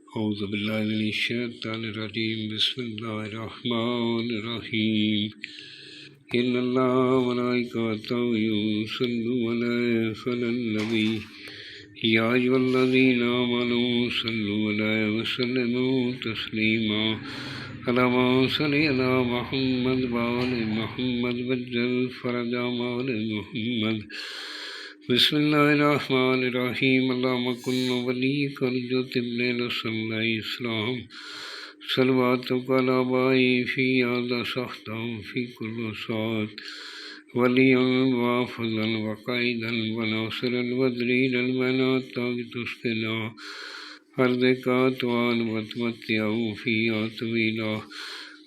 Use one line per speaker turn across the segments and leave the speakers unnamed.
اعوذ باللہ من الشیطان الرجیم بسم اللہ الرحمن الرحیم ان اللہ وملائکتہ یصلون علی النبی یا ایھا الذین آمنوا صلوا علیہ وسلموا تسلیما اللہم صل علی محمد وآل محمد وعجل فرج آل محمد بسم اللہ الرحمن الرحیم اللہم کن ولیک الجبریل صلی اللہ علیہ وسلم صلواتک علی آبائی فی هذا سختا فی کل ساعت ولیا وحافظا وقائدا وناصرا ودلیلا المناطق تسقنا ارضک طوعا وتمتعا فیہا طویلا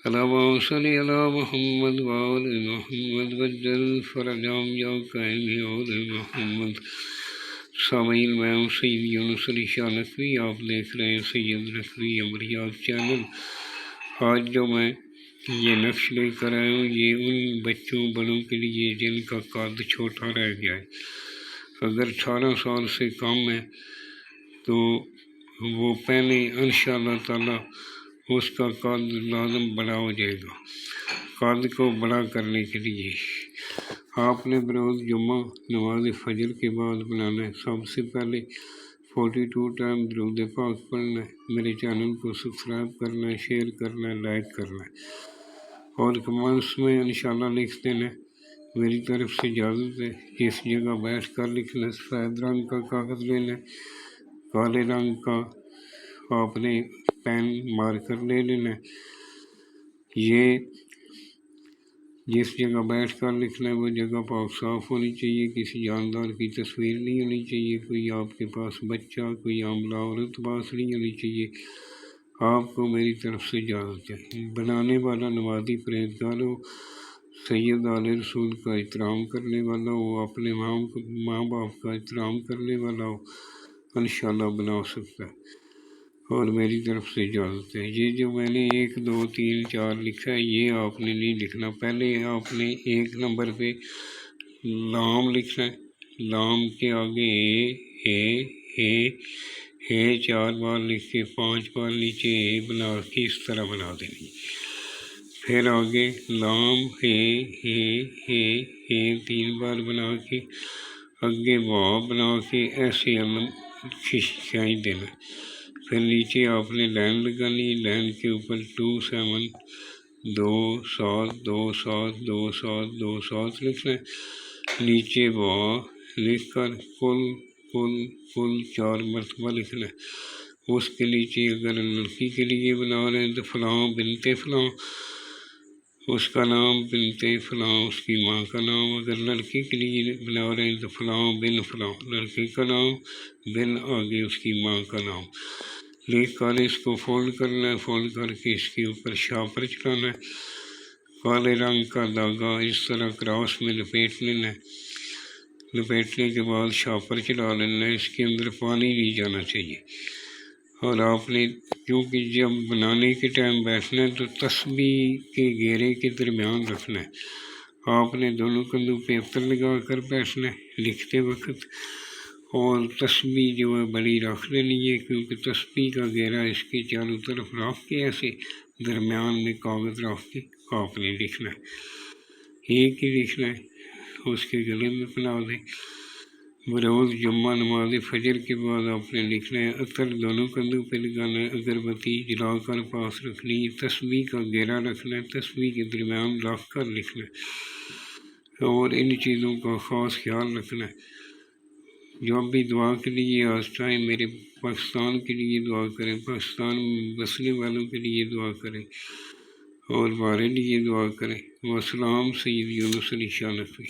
اللہم صل علی محمد وآل محمد وعجل فرجهم یا قائم آل محمد۔ سامعین، میں ہوں سید یونس علی شاہ نقوی، آپ دیکھ رہے ہیں سید نقوی عمریات چینل۔ آج جو میں یہ نقش لے کر آیا ہوں، یہ ان بچوں بڑوں کے لیے جن کا قد چھوٹا رہ گیا ہے۔ اگر 18 سال سے کم ہے تو وہ پہلے انشاءاللہ تعالی اس کا قد لازم بڑا ہو جائے گا۔ قد کو بڑا کرنے کے لیے آپ نے بروز جمعہ نماز فجر کے بعد بنانا ہے۔ سب سے پہلے 42 ٹائم درود پاک پڑھنا ہے، میرے چینل کو سبسکرائب کرنا ہے، شیئر کرنا ہے، لائک کرنا ہے، اور کمنٹس میں انشاءاللہ لکھ دینا ہے۔ میری طرف سے اجازت ہے۔ اس جگہ بیٹھ کر لکھنا ہے۔ سفید رنگ کا کاغذ لینا ہے، کالے رنگ کا آپ نے پین مارکر لے لینا ہے۔ یہ جس جگہ بیٹھ کر لکھنا ہے وہ جگہ پاک صاف ہونی چاہیے، کسی جاندار کی تصویر نہیں ہونی چاہیے، کوئی آپ کے پاس بچہ، کوئی حاملہ عورت پاس نہیں ہونی چاہیے۔ آپ کو میری طرف سے اجازت ہے۔ بنانے والا نمازی پرہیزگار ہو، سید آل رسول کا احترام کرنے والا ہو، اپنے ماں باپ کا احترام کرنے والا ہو، انشاءاللہ بنا سکتا ہے، اور میری طرف سے اجازت ہے۔ یہ جو میں نے 1 2 3 4 لکھا ہے، یہ آپ نے نہیں لکھنا۔ پہلے آپ نے 1 نمبر پہ لام لکھنا ہے، لام کے آگے اے 4 بار لکھ کے 5 بار نیچے اے بنا کے اس طرح بنا دینی۔ پھر آگے لام اے 3 بار بنا کے آگے وا بنا کے ایسے کھینچ دینا۔ پھر نیچے آپ نے لائن لگانی، لائن کے اوپر 2 7 2 7 2 7 2 7 2 7 لکھنا ہے۔ نیچے وا لکھ کر کل 4 مرتبہ لکھنا ہے۔ اس کے نیچے اگر لڑکی کے لیے بنا رہے ہیں تو فلاں بنت فلاں، اس کا نام بنت فلاں، اس کی ماں کا نام۔ اگر لڑکی کے لیے بنا رہے ہیں تو فلاں بن فلاں، لڑکی کا نام بن آگے اس کی ماں کا نام لکھ کر اس کو فولڈ کرنا ہے۔ فولڈ کر کے اس کے اوپر شاپر چلانا ہے، کالے رنگ کا دھاگا اس طرح کراس میں لپیٹ لینا ہے۔ لپیٹنے کے بعد شاپر چلا لینا ہے۔ اس کے اندر پانی نہیں جانا چاہیے، اور آپ نے کیونکہ جب بنانے کے ٹائم بیٹھنا ہے تو تسبیح کے گھیرے کے درمیان رکھنا ہے۔ آپ نے دونوں کندھوں پہ عطر لگا کر بیٹھنا ہے لکھتے وقت، اور تسبیح جو ہے بڑی رکھ لینی ہے، کیونکہ تسبیح کا گھیرا اس کے چاروں طرف رکھ کے ایسے درمیان میں کاغذ رکھ کے آپ نے لکھنا ہے۔ ایک ہی لکھنا ہے، اس کے گلے میں پہنا دیں۔ بروز جمعہ نماز فجر کے بعد آپ نے لکھنا ہے، عطر دونوں کندھوں پہ لگانا ہے، اگربتی جلا کر پاس رکھنی ہے، تسبیح کا گھیرا رکھنا ہے، تسبیح کے درمیان رکھ کر لکھنا ہے، اور ان چیزوں کا خاص خیال رکھنا ہے۔ جو بھی دعا کے لیے آج ٹائم میرے پاکستان کے لیے دعا کریں، پاکستان میں بسنے والوں کے لیے دعا کریں، اور ہمارے لیے دعا کریں۔ والسلام، سید یونس علی شاہ نقوی۔